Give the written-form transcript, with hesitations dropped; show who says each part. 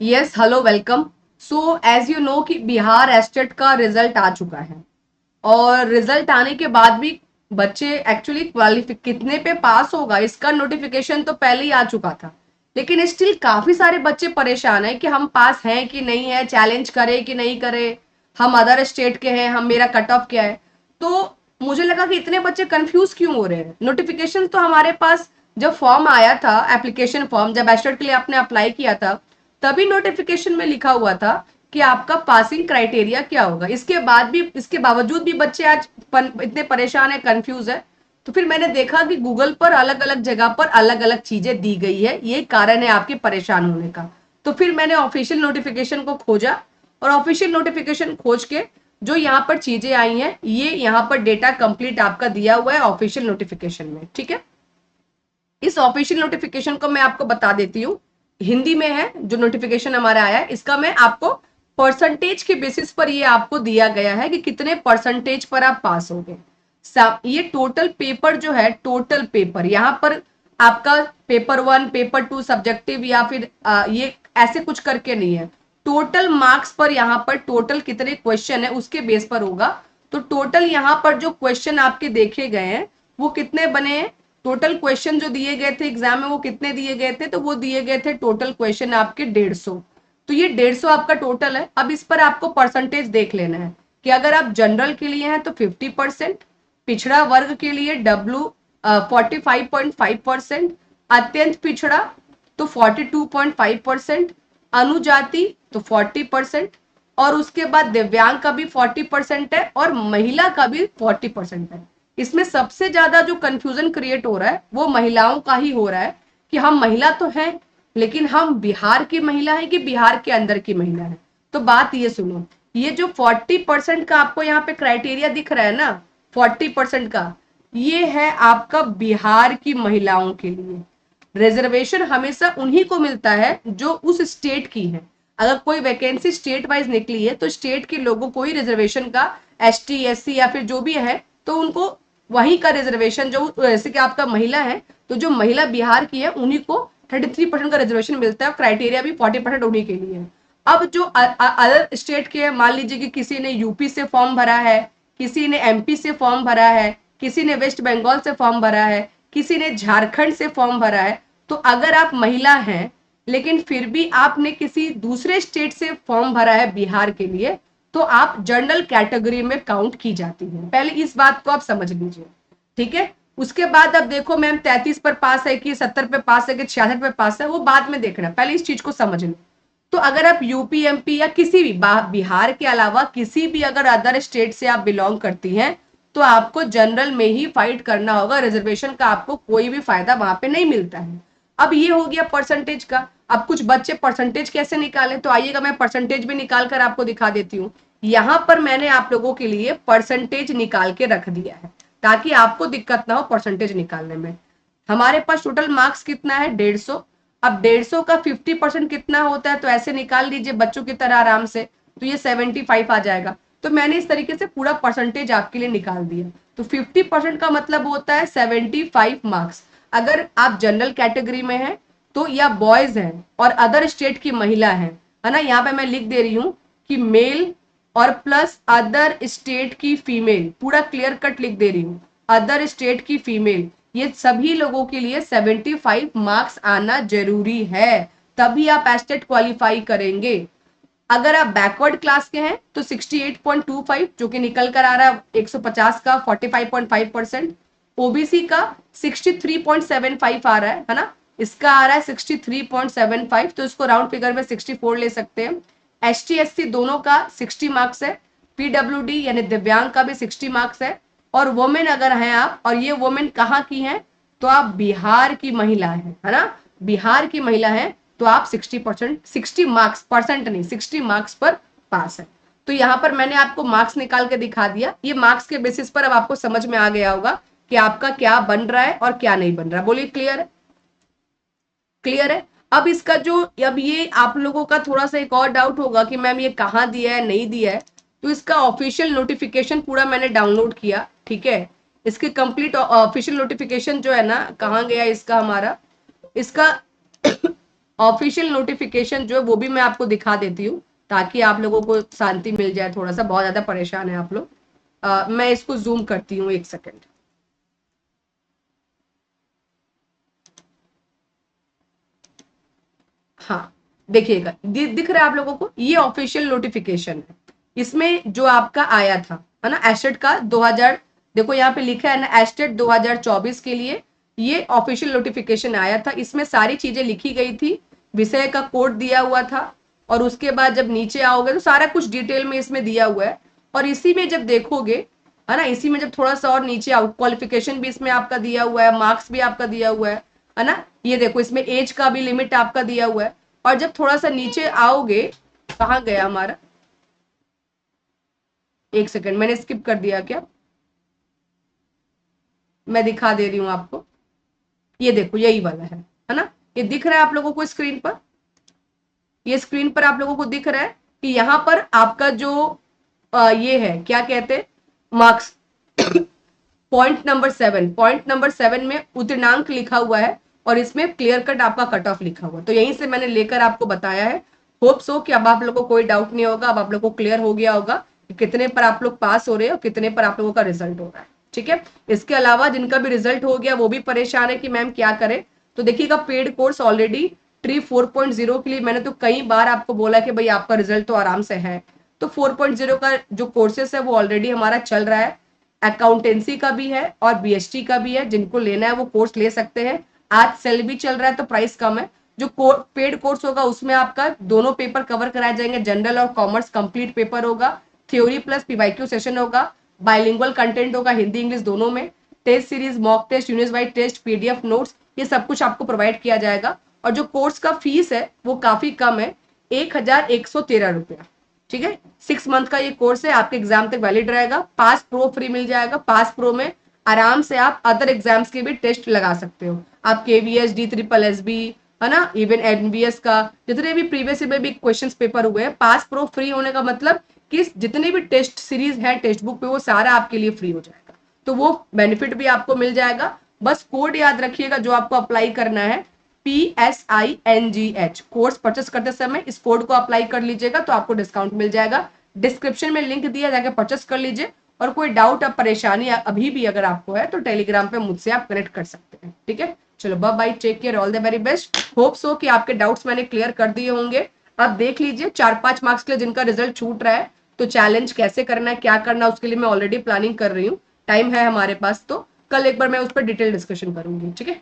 Speaker 1: Yes, hello, welcome. So as you know कि Bihar state का result आ चुका है और रिजल्ट आने के बाद भी बच्चे एक्चुअली क्वालिफाई कितने पे पास होगा इसका नोटिफिकेशन तो पहले ही आ चुका था, लेकिन स्टिल काफी सारे बच्चे परेशान हैं कि हम पास हैं कि नहीं है, चैलेंज करें कि नहीं करें, हम अदर स्टेट के हैं, हम मेरा कट ऑफ क्या है। तो मुझे लगा कि इतने बच्चे कंफ्यूज क्यों हो रहे हैं। नोटिफिकेशन तो हमारे पास जब फॉर्म आया था, एप्लीकेशन फॉर्म जब एस्टेट के लिए आपने अप्लाई किया था, तभी नोटिफिकेशन में लिखा हुआ था कि आपका पासिंग क्राइटेरिया क्या होगा। इसके बावजूद भी बच्चे आज इतने परेशान है, कंफ्यूज है। तो फिर मैंने देखा कि गूगल पर अलग अलग जगह पर अलग अलग चीजें दी गई है, ये कारण है आपके परेशान होने का। तो फिर मैंने ऑफिशियल नोटिफिकेशन को खोजा और ऑफिशियल नोटिफिकेशन खोज के जो यहाँ पर चीजें आई हैं, ये यहाँ पर डेटा कंप्लीट आपका दिया हुआ है ऑफिशियल नोटिफिकेशन में। ठीक है, इस ऑफिशियल नोटिफिकेशन को मैं आपको बता देती हूँ। हिंदी में है जो नोटिफिकेशन हमारा आया है, इसका मैं आपको परसेंटेज के बेसिस पर ये आपको दिया गया है कि कितने परसेंटेज पर आप पास हो गए। ये टोटल पेपर जो है, टोटल पेपर यहाँ पर आपका पेपर 1, पेपर 2 सब्जेक्टिव या फिर ये ऐसे कुछ करके नहीं है। टोटल मार्क्स पर यहाँ पर टोटल कितने क्वेश्चन है उसके बेस पर होगा। तो टोटल यहाँ पर जो क्वेश्चन आपके देखे गए हैं वो कितने बने हैं, टोटल क्वेश्चन जो दिए गए थे एग्जाम में वो कितने दिए गए थे, तो वो दिए गए थे टोटल क्वेश्चन आपके 150। तो ये 150 आपका टोटल है। अब इस पर आपको परसेंटेज देख लेना है कि अगर आप जनरल के लिए हैं तो 50%, पिछड़ा वर्ग के लिए डब्ल्यू 45.5%, अत्यंत पिछड़ा तो 42.5%, अनुजाति तो 40%, और उसके बाद दिव्यांग का भी 40% है और महिला का भी 40% है। इसमें सबसे ज्यादा जो कंफ्यूजन क्रिएट हो रहा है वो महिलाओं का ही हो रहा है कि हम महिला तो हैं, लेकिन हम बिहार की महिला है कि बिहार के अंदर की महिला है। तो बात ये सुनो, ये जो 40% का आपको यहाँ पे क्राइटेरिया दिख रहा है ना, 40% का, ये है आपका बिहार की महिलाओं के लिए। रिजर्वेशन हमेशा उन्हीं को मिलता है जो उस स्टेट की है। अगर कोई वैकेंसी स्टेट वाइज निकली है तो स्टेट के लोगों को ही रिजर्वेशन का, एसटी एससी या फिर जो भी है तो उनको वहीं का रिजर्वेशन, जो जैसे कि आपका महिला है तो जो महिला बिहार की है उन्हीं को 33% का रिजर्वेशन मिलता है, क्राइटेरिया भी 40% उन्हीं के लिए है। अब जो अदर स्टेट के, मान लीजिए कि किसी ने यूपी से फॉर्म भरा है, किसी ने एमपी से फॉर्म भरा है, किसी ने वेस्ट बंगाल से फॉर्म भरा है, किसी ने झारखंड से फॉर्म भरा है, तो अगर आप महिला हैं लेकिन फिर भी आपने किसी दूसरे स्टेट से फॉर्म भरा है बिहार के लिए, तो आप जनरल कैटेगरी में काउंट की जाती है। पहले इस बात को आप समझ लीजिए, ठीक है। उसके बाद अब देखो मैम 33 पर पास है कि 70 पे पास है कि 66 पे पास है, वो बाद में देखना, पहले इस चीज को समझ लो। तो अगर आप यूपी एमपी या किसी भी बिहार के अलावा किसी भी अगर अदर स्टेट से आप बिलोंग करती हैं तो आपको जनरल में ही फाइट करना होगा, रिजर्वेशन का आपको कोई भी फायदा वहां पे नहीं मिलता है। अब ये हो गया परसेंटेज का। अब कुछ बच्चे परसेंटेज कैसे निकालें, तो आइएगा मैं परसेंटेज भी निकाल कर आपको दिखा देती हूँ। यहाँ पर मैंने आप लोगों के लिए परसेंटेज निकाल के रख दिया है ताकि आपको दिक्कत ना हो परसेंटेज निकालने में। हमारे पास टोटल मार्क्स कितना है, 150। अब 150 का 50% कितना होता है, तो ऐसे निकाल लीजिए बच्चों की तरह आराम से, तो ये 75 आ जाएगा। तो मैंने इस तरीके से पूरा परसेंटेज आपके लिए निकाल दिया। तो 50% का मतलब होता है 75 मार्क्स। अगर आप जनरल कैटेगरी में हैं तो, या बॉयज हैं और अदर स्टेट की महिला है ना, यहाँ पे मैं लिख दे रही हूँ कि मेल और प्लस अदर स्टेट की फीमेल, पूरा क्लियर कट लिख दे रही हूँ, अदर स्टेट की फीमेल, ये सभी लोगों के लिए 75 मार्क्स आना जरूरी है, तभी आप एस्टेट क्वालिफाई करेंगे। अगर आप बैकवर्ड क्लास के हैं तो 68.25 जो कि निकल कर आ रहा है 150 का 45.5%, ओबीसी का 63.75 आ रहा है ना, इसका आ रहा है 63.75, तो इसको राउंड फिगर में 64 ले सकते हैं। एसटी एससी दोनों का 60 मार्क्स है, पीडब्ल्यूडी यानी दिव्यांग का भी 60 मार्क्स है, और वुमेन अगर हैं आप, और ये वुमेन कहाँ की हैं, तो आप बिहार की महिला है ना, बिहार की महिला है, तो आप 60%, 60 मार्क्स, परसेंट नहीं 60 मार्क्स पर पास है। तो यहाँ पर मैंने आपको मार्क्स निकाल के दिखा दिया। ये मार्क्स के बेसिस पर अब आपको समझ में आ गया होगा कि आपका क्या बन रहा है और क्या नहीं बन रहा है। बोलिए क्लियर है, क्लियर है। अब इसका जो, अब ये आप लोगों का थोड़ा सा एक और डाउट होगा कि मैम ये कहाँ दिया है नहीं दिया है, तो इसका ऑफिशियल नोटिफिकेशन पूरा मैंने डाउनलोड किया, ठीक है। इसके कंप्लीट ऑफिशियल नोटिफिकेशन जो है ना, कहाँ गया इसका, हमारा इसका ऑफिशियल नोटिफिकेशन जो है वो भी मैं आपको दिखा देती हूँ ताकि आप लोगों को शांति मिल जाए, थोड़ा सा बहुत ज्यादा परेशान है आप लोग। मैं इसको जूम करती हूँ, एक सेकेंड। हाँ, देखिएगा, दिख रहा है आप लोगों को, ये ऑफिशियल नोटिफिकेशन है। इसमें जो आपका आया था, है ना, एस्टेट का 2000, देखो यहाँ पे लिखा है ना, एस्टेट 2024 के लिए ये ऑफिशियल नोटिफिकेशन आया था। इसमें सारी चीजें लिखी गई थी, विषय का कोड दिया हुआ था, और उसके बाद जब नीचे आओगे तो सारा कुछ डिटेल में इसमें दिया हुआ है। और इसी में जब देखोगे, है ना, इसी में जब थोड़ा सा और नीचे आओ, क्वालिफिकेशन भी इसमें आपका दिया हुआ है, मार्क्स भी आपका दिया हुआ है ना, ये देखो इसमें एज का भी लिमिट आपका दिया हुआ है। और जब थोड़ा सा नीचे आओगे, कहाँ गया हमारा, एक सेकंड, मैंने स्किप कर दिया क्या, मैं दिखा दे रही हूँ आपको। ये देखो यही वाला है ना, ये दिख रहा है आप लोगों को स्क्रीन पर, ये स्क्रीन पर आप लोगों को दिख रहा है कि यहाँ पर आपका जो ये है, क्या कहते हैं, मार्क्स, पॉइंट नंबर 7 में उत्तीर्णांक लिखा हुआ है, और इसमें क्लियर कट आपका कट ऑफ लिखा हुआ है। तो यहीं से मैंने लेकर आपको बताया है। होप सो कि अब आप लोगों को कोई डाउट नहीं होगा, अब आप लोगों को क्लियर हो गया होगा कि कितने पर आप लोग पास हो रहे हैं और कितने पर आप लोगों का रिजल्ट हो रहा है। ठीक है, इसके अलावा जिनका भी रिजल्ट हो गया वो भी परेशान है कि मैम क्या करें, तो देखिएगा, पेड कोर्स ऑलरेडी ट्री 4.0 के लिए मैंने तो कई बार आपको बोला कि भाई आपका रिजल्ट तो आराम से है। तो 4.0 का जो कोर्सेस है वो ऑलरेडी हमारा चल रहा है, अकाउंटेंसी का भी है और बीएसटी का भी है। जिनको लेना है वो कोर्स ले सकते हैं। आज सेल भी चल रहा है तो प्राइस कम है। जो पेड कोर्स होगा उसमें आपका दोनों पेपर कवर कराए जाएंगे, जनरल और कॉमर्स कंप्लीट पेपर होगा, थ्योरी प्लस पीवाईक्यू सेशन होगा, बाइलिंगुअल कंटेंट होगा, हिंदी इंग्लिश दोनों में, test series, mock test, unit wise test, PDF notes, ये सब कुछ आपको प्रोवाइड किया जाएगा। और जो कोर्स का फीस है वो काफी कम है, 1113 रुपया। ठीक है, 6 मंथ का ये कोर्स है, आपके एग्जाम तक वैलिड रहेगा। पास प्रो फ्री मिल जाएगा। पास प्रो में आराम से आप अदर एग्जाम्स के भी टेस्ट लगा सकते हो, आप केवीएस, DSSB, है ना, इवन एनवीएस का जितने भी प्रीवियस में भी क्वेश्चंस पेपर हुए हैं, पास प्रो फ्री होने का मतलब कि जितने भी टेस्ट सीरीज है टेक्स्ट बुक पे वो सारा आपके लिए फ्री हो जाएगा। तो वो बेनिफिट भी आपको मिल जाएगा। बस कोड याद रखिएगा जो आपको अप्लाई करना है, PSINGH, कोर्स परचेस करते समय इस कोड को अप्लाई कर लीजिएगा तो आपको डिस्काउंट मिल जाएगा। डिस्क्रिप्शन में लिंक दिया, जाके परचेस कर लीजिए। और कोई डाउट या परेशानी अभी भी अगर आपको है तो टेलीग्राम पे मुझसे आप कनेक्ट कर सकते हैं। ठीक है, चलो bye bye, take care, all the very best. Hope so कि आपके डाउट्स मैंने क्लियर कर दिए होंगे। अब देख लीजिए 4-5 मार्क्स के लिए जिनका रिजल्ट छूट रहा है तो चैलेंज कैसे करना है, क्या करना है, उसके लिए मैं ऑलरेडी प्लानिंग कर रही हूँ। टाइम है हमारे पास, तो कल एक बार मैं उस पर डिटेल डिस्कशन करूंगी। ठीक है।